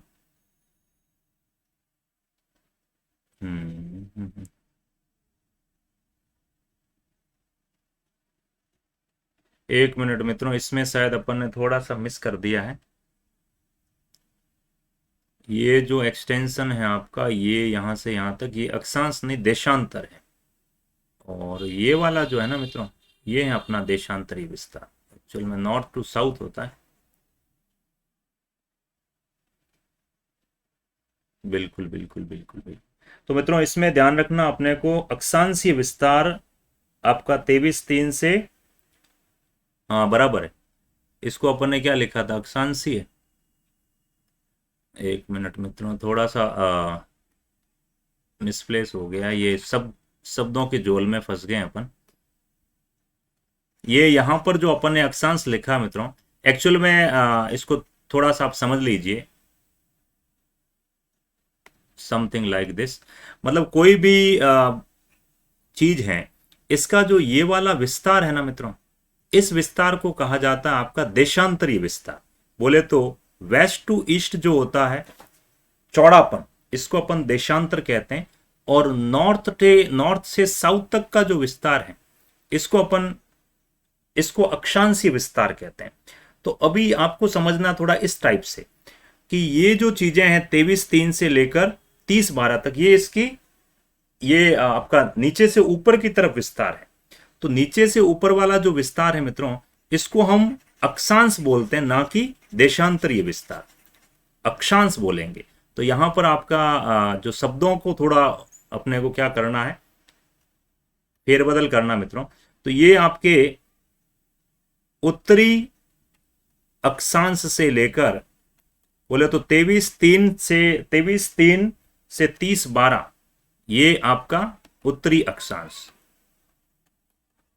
एक मिनट मित्रों, इसमें शायद अपन ने थोड़ा सा मिस कर दिया है। ये जो एक्सटेंशन है आपका, ये यहां से यहां तक, ये अक्षांश नहीं देशांतर है। और ये वाला जो है ना मित्रों, ये है अपना देशांतरीय विस्तार। एक्चुअल में नॉर्थ टू साउथ होता है। बिल्कुल बिल्कुल बिल्कुल बिल्कुल। तो मित्रों इसमें ध्यान रखना अपने को, अक्षांशीय विस्तार आपका 23 3 से, हाँ बराबर है। इसको अपन ने क्या लिखा था, अक्षांशीय। एक मिनट मित्रों, थोड़ा सा मिसप्लेस हो गया, ये सब शब्दों के जोल में फंस गए अपन। ये यहां पर जो अपन ने अक्षांश लिखा मित्रों, एक्चुअल में इसको थोड़ा सा आप समझ लीजिए, समथिंग लाइक दिस। मतलब कोई भी चीज है, इसका जो ये वाला विस्तार है ना मित्रों, इस विस्तार को कहा जाता है आपका देशांतरीय विस्तार। बोले तो वेस्ट टू ईस्ट जो होता है चौड़ापन, इसको अपन देशांतर कहते हैं। और नॉर्थ से साउथ तक का जो विस्तार है, इसको अक्षांशीय विस्तार कहते हैं। तो अभी आपको समझना थोड़ा इस टाइप से कि ये जो चीजें हैं 23 3 से लेकर 30 12 तक, ये इसकी, ये आपका नीचे से ऊपर की तरफ विस्तार है। तो नीचे से ऊपर वाला जो विस्तार है मित्रों, इसको हम अक्षांश बोलते हैं, ना कि देशांतरीय विस्तार। अक्षांश बोलेंगे। तो यहां पर आपका जो शब्दों को थोड़ा अपने को क्या करना है, फेरबदल करना मित्रों। तो ये आपके उत्तरी अक्षांश से लेकर, बोले तो 23 3 से 30 12, ये आपका उत्तरी अक्षांश।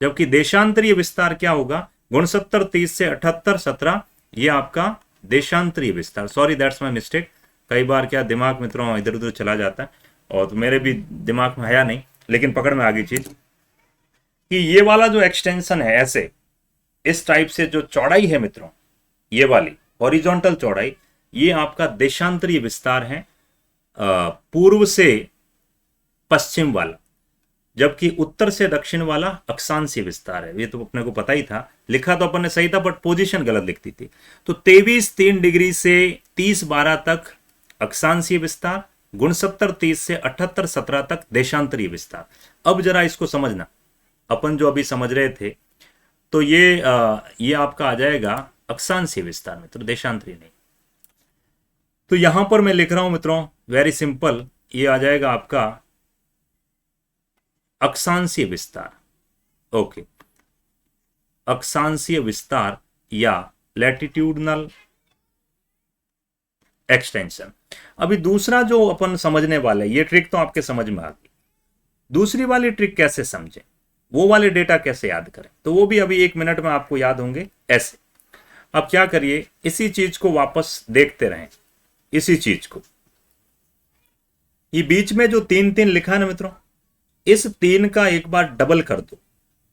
जबकि देशांतरीय विस्तार क्या होगा, 69 30 से 78 17, ये आपका देशांतरीय विस्तार। Sorry that's my mistake. कई बार क्या दिमाग मित्रों इधर उधर चला जाता है, और तो मेरे भी दिमाग में आया नहीं, लेकिन पकड़ में आ गई चीज कि ये वाला जो एक्सटेंशन है, ऐसे इस टाइप से जो चौड़ाई है मित्रों, ये वाली हॉरिजॉन्टल चौड़ाई, ये आपका देशांतरीय विस्तार है, पूर्व से पश्चिम वाला। जबकि उत्तर से दक्षिण वाला अक्षांशीय विस्तार है। ये तो अपने को पता ही था, लिखा तो अपन ने सही था, बट पोजीशन गलत लिखती थी। तो 23 3 डिग्री से 30 12 तक अक्षांशीय विस्तार, 69 30 से 78 17 तक देशांतरीय विस्तार। अब जरा इसको समझना, अपन जो अभी समझ रहे थे, तो ये आपका आ जाएगा अक्षांशीय विस्तार में, तो देशांतरीय नहीं। तो यहां पर मैं लिख रहा हूं मित्रों, वेरी सिंपल, ये आ जाएगा आपका अक्षांशीय विस्तार। ओके, अक्षांशीय विस्तार या लैटिट्यूडनल एक्सटेंशन। अभी दूसरा जो अपन समझने वाले, ये ट्रिक तो आपके समझ में आ गई। दूसरी वाली ट्रिक कैसे समझें, वो वाले डेटा कैसे याद करें, तो वो भी अभी 1 मिनट में आपको याद होंगे ऐसे। अब क्या करिए, इसी चीज को वापस देखते रहें, इसी चीज को। ये बीच में जो 3 3 लिखा है ना मित्रों, इस 3 का एक बार डबल कर दो,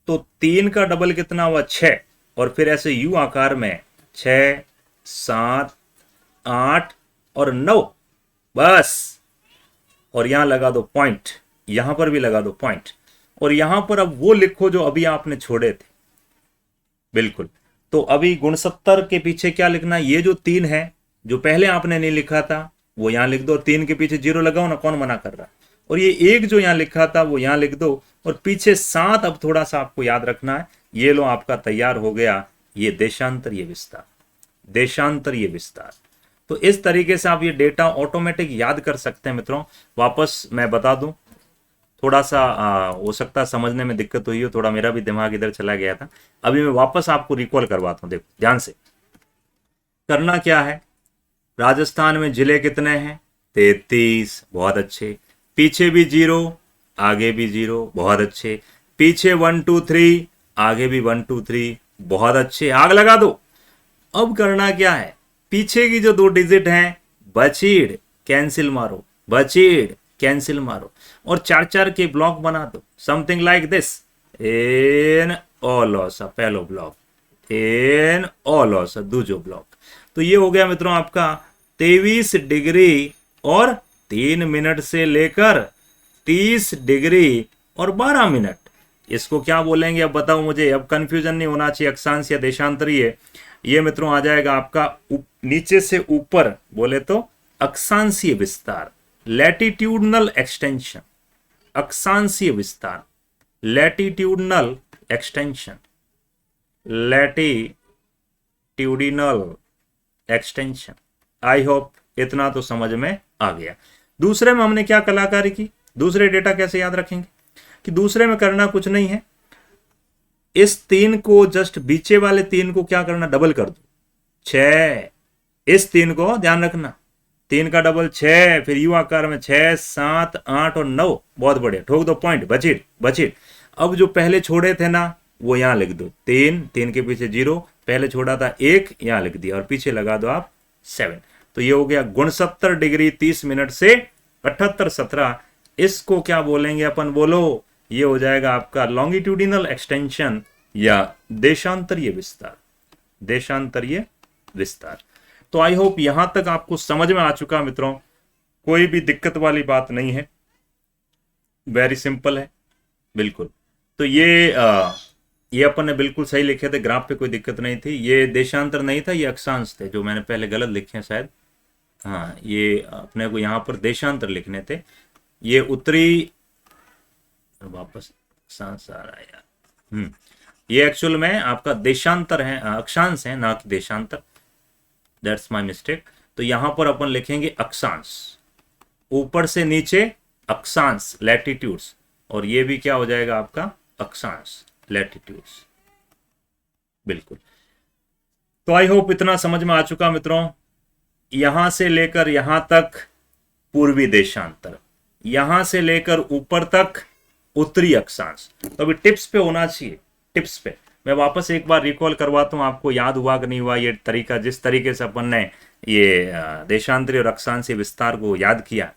तो 3 का डबल कितना हुआ, 6। और फिर ऐसे यू आकार में 6 7 8 और 9, बस। और यहां लगा दो पॉइंट, यहां पर भी लगा दो पॉइंट, और यहां पर अब वो लिखो जो अभी आपने छोड़े थे। बिल्कुल। तो अभी 69 के पीछे क्या लिखना, ये जो 3 है जो पहले आपने नहीं लिखा था, वो यहां लिख दो। 3 के पीछे 0 लगाओ ना, कौन मना कर रहा है। और ये 1 जो यहां लिखा था वो यहां लिख दो, और पीछे 7 अब थोड़ा सा आपको याद रखना है। ये लो आपका तैयार हो गया ये देशांतरीय विस्तार, देशांतरीय विस्तार। तो इस तरीके से आप ये डेटा ऑटोमेटिक याद कर सकते हैं मित्रों। वापस मैं बता दूं, थोड़ा सा हो सकता है समझने में दिक्कत हुई हो, थोड़ा मेरा भी दिमाग इधर चला गया था। अभी मैं वापस आपको रिकॉल करवाता हूं, देखो ध्यान से। करना क्या है, राजस्थान में जिले कितने हैं, 33, बहुत अच्छे। पीछे भी 0, आगे भी 0, बहुत अच्छे। पीछे 1 2 3, आगे भी 1 2 3, बहुत अच्छे। आग लगा दो। अब करना क्या है, पीछे की जो 2 डिजिट हैं, बचीड़ कैंसिल मारो, बचीड़ कैंसिल मारो, और 4 4 के ब्लॉक बना दो, समथिंग लाइक दिस। एन ओलोसा पहलो ब्लॉक, एन ओलोसा दूजो ब्लॉक। तो ये हो गया मित्रों आपका 23 डिग्री और 3 मिनट से लेकर 30 डिग्री और 12 मिनट। इसको क्या बोलेंगे अब बताओ मुझे, अब कंफ्यूजन नहीं होना चाहिए अक्षांश या देशांतरीय। ये मित्रों आ जाएगा आपका नीचे से ऊपर बोले तो अक्षांशीय विस्तार, लैटिट्यूडनल एक्सटेंशन। अक्षांशीय विस्तार, latitudinal extension, latitudinal extension. I hope इतना तो समझ में आ गया। दूसरे में हमने क्या कलाकारी की, दूसरे डेटा कैसे याद रखेंगे कि दूसरे में करना कुछ नहीं है, इस 3 को जस्ट बीचे वाले 3 को क्या करना, डबल कर दो, 6। इस 3 को ध्यान रखना, 3 का डबल 6, फिर यू आकार में 6 7 8 और 9, बहुत बढ़िया, ठोक दो पॉइंट, बचीड़ बचीड़। अब जो पहले छोड़े थे ना वो यहां लिख दो, 3 3 के पीछे 0, पहले छोड़ा था 1, यहां लिख दिया, और पीछे लगा दो आप 7। तो ये हो गया 69 डिग्री 30 मिनट से 78 17। इसको क्या बोलेंगे अपन, बोलो, ये हो जाएगा आपका लॉन्गिट्यूडिनल एक्सटेंशन या देशांतरीय विस्तार, देशांतरीय विस्तार। तो आई होप यहां तक आपको समझ में आ चुका मित्रों, कोई भी दिक्कत वाली बात नहीं है, वेरी सिंपल है बिल्कुल। तो ये अपन ने बिल्कुल सही लिखे थे, ग्राफ पे कोई दिक्कत नहीं थी। ये देशांतर नहीं था, ये अक्षांश थे जो मैंने पहले गलत लिखे हैं शायद। हाँ, ये अपने को यहाँ पर देशांतर लिखने थे। ये उत्तरी, वापस अक्षांश आ रहा है यार, ये एक्चुअल में आपका देशांतर है, अक्षांश है ना कि देशांतर, दैट्स माय मिस्टेक। तो यहां पर अपन लिखेंगे अक्षांश, ऊपर से नीचे अक्षांश लैटिट्यूड्स, और ये भी क्या हो जाएगा आपका अक्षांश लैटिट्यूड्स, बिल्कुल। तो आई होप इतना समझ में आ चुका मित्रों। यहां से लेकर यहां तक पूर्वी देशांतर, यहां से लेकर ऊपर तक उत्तरी अक्षांश। तो अभी टिप्स पे होना चाहिए, टिप्स पे मैं वापस एक बार रिकॉल करवाता हूं, आपको याद हुआ कि नहीं हुआ ये तरीका, जिस तरीके से अपन ने ये देशांतरीय और अक्षांशीय विस्तार को याद किया।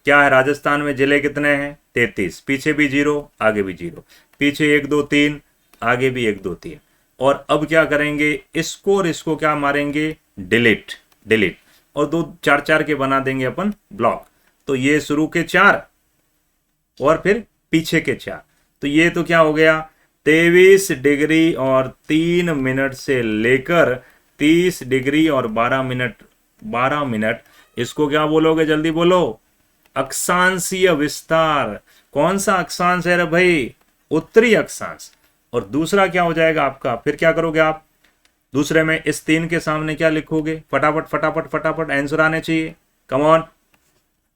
क्या है, राजस्थान में जिले कितने हैं, 33, पीछे भी 0, आगे भी 0, पीछे 1 2 3, आगे भी 1 2 3। और अब क्या करेंगे, इसको और इसको क्या मारेंगे, डिलीट डिलीट, और 2 4 4 के बना देंगे अपन ब्लॉक। तो ये शुरू के 4 और फिर पीछे के 4, तो ये तो क्या हो गया 23 डिग्री और 3 मिनट से लेकर 30 डिग्री और 12 मिनट, 12 मिनट। इसको क्या बोलोगे, जल्दी बोलो, अक्षांशीय विस्तार। कौन सा अक्षांश है रे भाई, उत्तरी अक्षांश। और दूसरा क्या हो जाएगा आपका, फिर क्या करोगे आप, दूसरे में इस 3 के सामने क्या लिखोगे, फटाफट फटाफट फटाफट आंसर आने चाहिए, कम ऑन।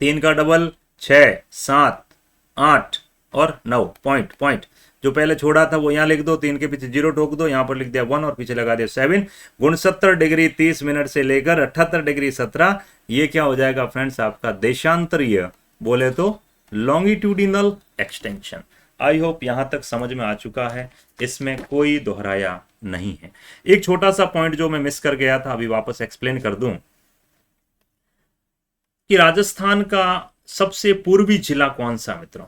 3 का डबल 6 7 8 और 9, पॉइंट पॉइंट। जो पहले छोड़ा था वो यहाँ लिख दो, 3 के पीछे 0 ठोक दो, यहाँ पर लिख दिया 1 और पीछे लगा दिया 7। 69 डिग्री 30 मिनट से लेकर 78 डिग्री 17, ये क्या हो जाएगा फ्रेंड्स आपका देशांतरीय, बोले तो लॉन्गिट्यूडिनल एक्सटेंशन। आई होप यहां तक समझ में आ चुका है, इसमें कोई दोहराया नहीं है। एक छोटा सा पॉइंट जो मैं मिस कर गया था, अभी वापस एक्सप्लेन कर दूं कि राजस्थान का सबसे पूर्वी जिला कौन सा मित्रों,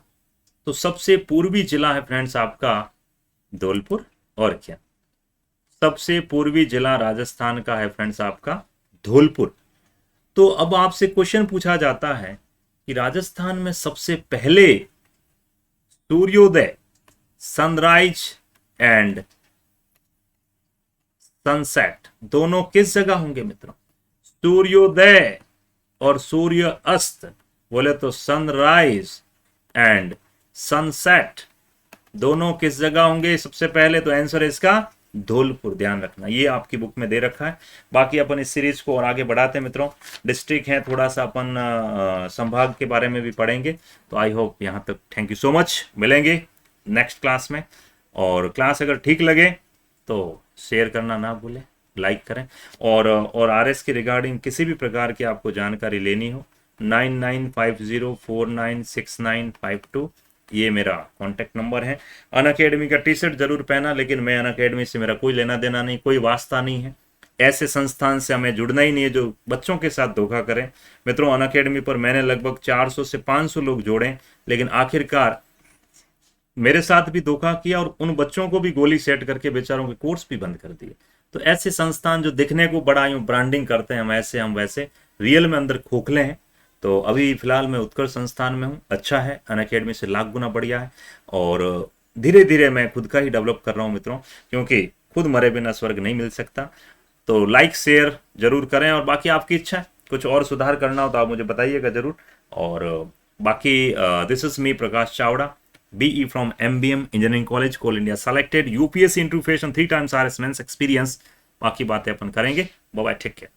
तो सबसे पूर्वी जिला है फ्रेंड्स आपका धौलपुर। और क्या, सबसे पूर्वी जिला राजस्थान का है फ्रेंड्स आपका धौलपुर। तो अब आपसे क्वेश्चन पूछा जाता है कि राजस्थान में सबसे पहले सूर्योदय, सनराइज एंड सनसेट दोनों किस जगह होंगे मित्रों, सूर्योदय और सूर्य अस्त, बोले तो सनराइज एंड सनसेट दोनों किस जगह होंगे सबसे पहले, तो आंसर है इसका धौलपुर, ध्यान रखना, ये आपकी बुक में दे रखा है। बाकी अपन इस सीरीज को और आगे बढ़ाते हैं मित्रों। डिस्ट्रिक्ट है, थोड़ा सा अपन संभाग के बारे में भी पढ़ेंगे। तो आई होप यहाँ तक, थैंक यू सो मच, मिलेंगे नेक्स्ट क्लास में। और क्लास अगर ठीक लगे तो शेयर करना ना भूलें, लाइक करें। और आरएस के रिगार्डिंग किसी भी प्रकार की आपको जानकारी लेनी हो 9950496952, ये मेरा कांटेक्ट नंबर है। अनअकैडमी का टी शर्ट जरूर पहना, लेकिन मैं अनअकैडमी से मेरा कोई लेना देना नहीं, कोई वास्ता नहीं है। ऐसे संस्थान से हमें जुड़ना ही नहीं है जो बच्चों के साथ धोखा करें। मित्रों, अनअकैडमी पर मैंने लगभग 400 से 500 लोग जोड़े, लेकिन आखिरकार मेरे साथ भी धोखा किया और उन बच्चों को भी गोली सेट करके बेचारों के कोर्स भी बंद कर दिए। तो ऐसे संस्थान जो दिखने को बड़ा यूं ब्रांडिंग करते हैं, हम ऐसे हम वैसे, रियल में अंदर खोखले हैं। तो अभी फिलहाल मैं उत्कर्ष संस्थान में हूँ, अच्छा है, अनअकैडमी से लाख गुना बढ़िया है। और धीरे धीरे मैं खुद का ही डेवलप कर रहा हूँ मित्रों, क्योंकि खुद मरे बिना स्वर्ग नहीं मिल सकता। तो लाइक शेयर जरूर करें, और बाकी आपकी इच्छा है, कुछ और सुधार करना हो तो आप मुझे बताइएगा जरूर। और बाकी this is me Prakash Chavda, BE from MBM Engineering College, Coal India selected, UPSC interview 3 times RS mains experience. बाकी बातें अपन करेंगे। Bye bye, take care.